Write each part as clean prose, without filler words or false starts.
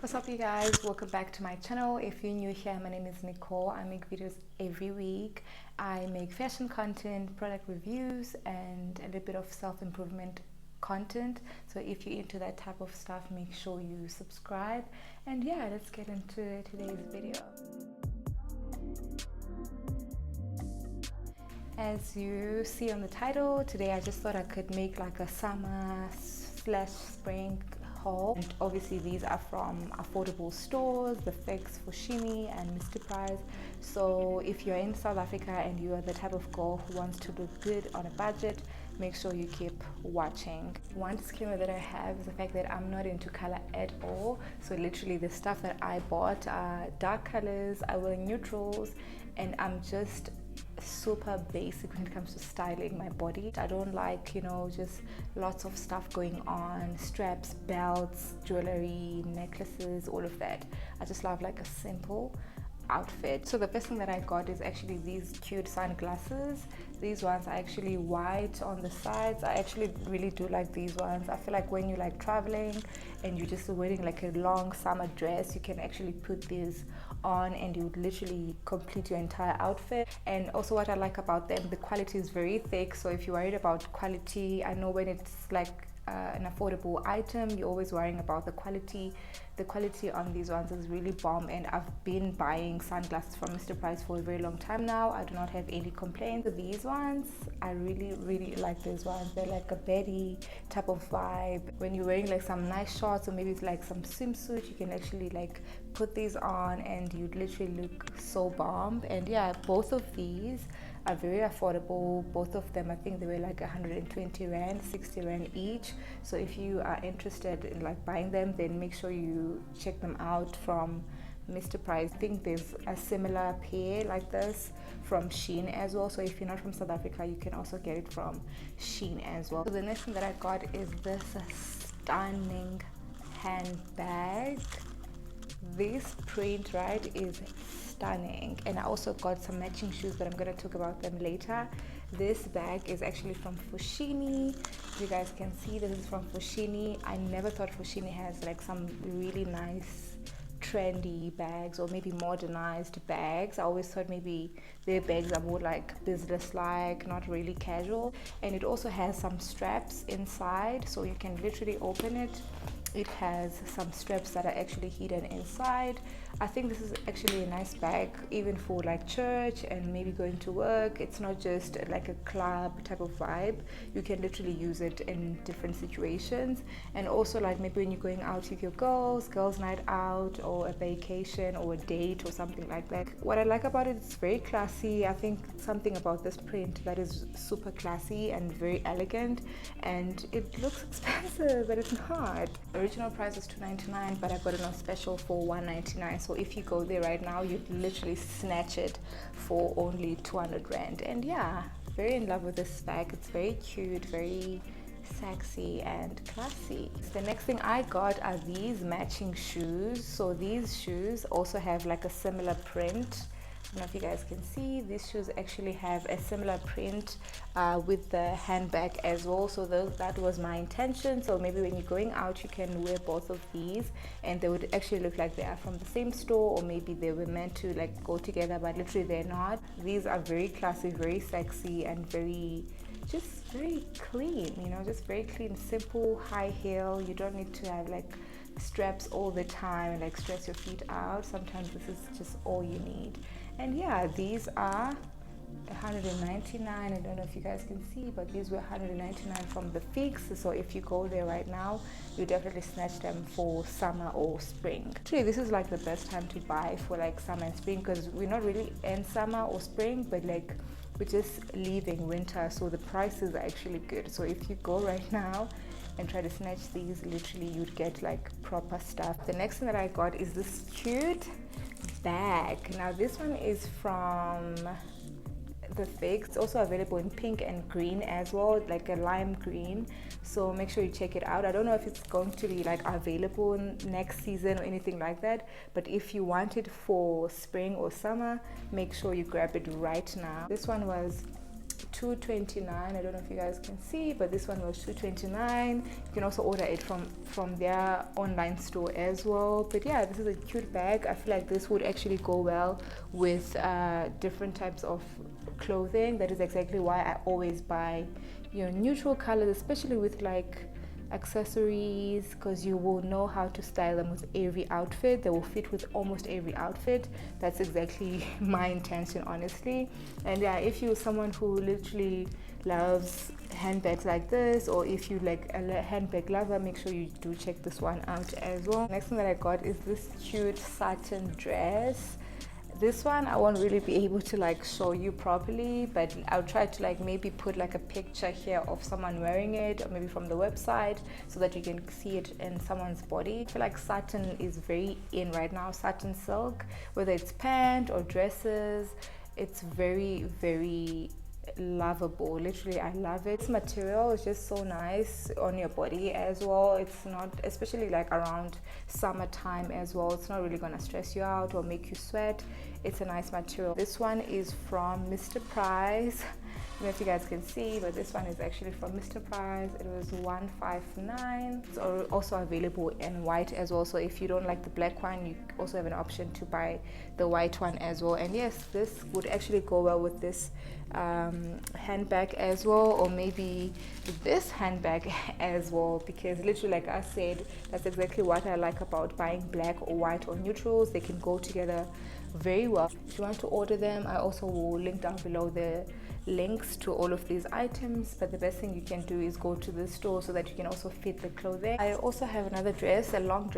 What's up, you guys? Welcome back to my channel. If you're new here, my name is Nicole. I make videos every week. I make fashion content, product reviews, and a little bit of self-improvement content. So if you're into that type of stuff, make sure you subscribe. And yeah, let's get into today's video. As you see on the title, today I just thought I could make like a summer/spring haul. And obviously these are from affordable stores, the FAQs, Foschini and Mr. Price. So if you're in South Africa and you are the type of girl who wants to look good on a budget, make sure you keep watching. One disclaimer that I have is the fact that I'm not into color at all. So literally the stuff that I bought are dark colors, I wear neutrals, and I'm just super basic when it comes to styling my body. I don't like, just lots of stuff going on, straps, belts, jewelry, necklaces, all of that. I just love like a simple outfit. So the first thing that I got is actually these cute sunglasses. These ones are actually white on the sides. I actually really do like these ones. I feel like when you're like traveling and you're just wearing like a long summer dress, you can actually put these on and you would literally complete your entire outfit. And also what I like about them, the quality is very thick. So if you're worried about quality, I know when it's like an affordable item, you're always worrying about the quality. The quality on these ones is really bomb, and I've been buying sunglasses from Mr. Price for a very long time now. I do not have any complaints. These ones, I really like these ones. They're like a Betty type of vibe. When you're wearing like some nice shorts or maybe it's like some swimsuit, you can actually like put these on and you'd literally look so bomb. And yeah, both of these are very affordable. Both of them, I think they were like 120 rand, 60 rand each. So if you are interested in like buying them, then make sure you check them out from Mr. Price. I think there's a similar pair like this from Shein as well. So if you're not from South Africa, you can also get it from Shein as well. So the next thing that I got is this stunning handbag. This print, right, is stunning. And I also got some matching shoes, but I'm going to talk about them later. This bag is actually from Foschini. You guys can see this is from Foschini. I never thought Foschini has like some really nice trendy bags or maybe modernized bags. I always thought maybe their bags are more like business-like, not really casual. And it also has some straps inside, so you can literally open it. It has some straps that are actually hidden inside. I think this is actually a nice bag even for like church and maybe going to work. It's not just like a club type of vibe. You can literally use it in different situations. And also like maybe when you're going out with your girls night out or a vacation or a date or something like that. What I like about it, it's very classy. I think something about this print that is super classy and very elegant, and it looks expensive, but it's not. Original price is $2.99, but I got it on special for $1.99. So if you go there right now, you'd literally snatch it for only 200 rand. And yeah, very in love with this bag. It's very cute, very sexy and classy. So the next thing I got are these matching shoes. So these shoes also have like a similar print. I don't know if you guys can see, these shoes actually have a similar print with the handbag as well. So that was my intention. So maybe when you're going out, you can wear both of these and they would actually look like they are from the same store, or maybe they were meant to like go together, but literally they're not. These are very classy, very sexy, and just very clean, just very clean, simple, high heel. You don't need to have like straps all the time and like stress your feet out. Sometimes this is just all you need. And yeah, these are 199. I don't know if you guys can see, but these were 199 from the FAQs. So if you go there right now, you definitely snatch them for summer or spring. Actually, this is like the best time to buy for like summer and spring, because we're not really in summer or spring, but like we're just leaving winter, so the prices are actually good. So if you go right now and try to snatch these, literally you'd get like proper stuff. The next thing that I got is this cute bag. Now this one is from the FAQs. It's also available in pink and green as well, like a lime green. So make sure you check it out. I don't know if it's going to be like available next season or anything like that, but if you want it for spring or summer, make sure you grab it right now. This one was $2.29. I don't know if you guys can see, but this one was $2.29. You can also order it from their online store as well. But yeah, this is a cute bag. I feel like this would actually go well with different types of clothing. That is exactly why I always buy, you know, neutral colors, especially with like accessories, because you will know how to style them with every outfit. They will fit with almost every outfit. That's exactly my intention, honestly. And yeah, if you're someone who literally loves handbags like this, or if you like a handbag lover, make sure you do check this one out as well. Next thing that I got is this cute satin dress. This one I won't really be able to like show you properly, but I'll try to like maybe put like a picture here of someone wearing it, or maybe from the website, so that you can see it in someone's body. I feel like satin is very in right now, satin silk, whether it's pants or dresses. It's very, very lovable. Literally, I love it. This material is just so nice on your body as well. It's not, especially like around summertime as well, it's not really gonna stress you out or make you sweat. It's a nice material. This one is from Mr. Price. I don't know if you guys can see, but this one is actually from Mr. Price. It was $159. It's also available in white as well, so if you don't like the black one, you also have an option to buy the white one as well. And yes, this would actually go well with this handbag as well, or maybe this handbag as well, because literally, like I said, that's exactly what I like about buying black or white or neutrals. They can go together very well. If you want to order them, I also will link down below the links to all of these items, but the best thing you can do is go to the store so that you can also fit the clothing. I also have another dress, a long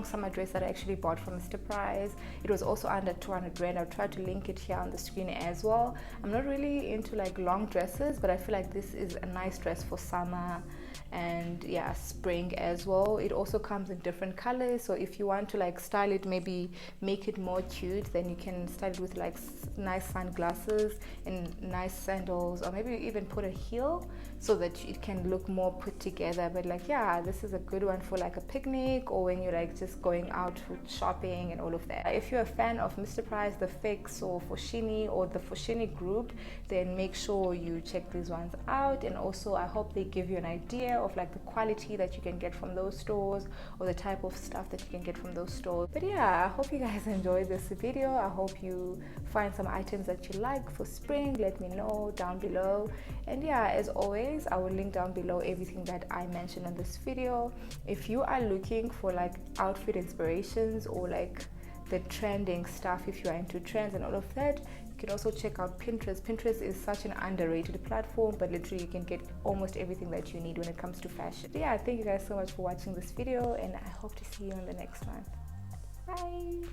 summer dress that I actually bought from Mr. Price. It was also under 200 rand. I'll try to link it here on the screen as well. I'm not really into like long dresses, but I feel like this is a nice dress for summer and yeah, spring as well. It also comes in different colors, so if you want to like style it, maybe make it more cute, then you can style it with like nice sunglasses and nice sandals, or maybe even put a heel so that it can look more put together. But like, yeah, this is a good one for like a picnic, or when you're like just going out shopping and all of that. If you're a fan of Mr. Price, the FAQs, or foschini, or the foschini group, then make sure you check these ones out. And also, I hope they give you an idea of like the quality that you can get from those stores, or the type of stuff that you can get from those stores. But yeah, I hope you guys enjoyed this video. I hope you find some items that you like for spring. Let me know down below. And yeah, as always, I will link down below everything that I mentioned on this video. If you are looking for like outfit inspirations, or like the trending stuff, if you are into trends and all of that, you can also check out Pinterest. Pinterest is such an underrated platform, but literally you can get almost everything that you need when it comes to fashion. So yeah, thank you guys so much for watching this video, and I hope to see you in the next one. Bye.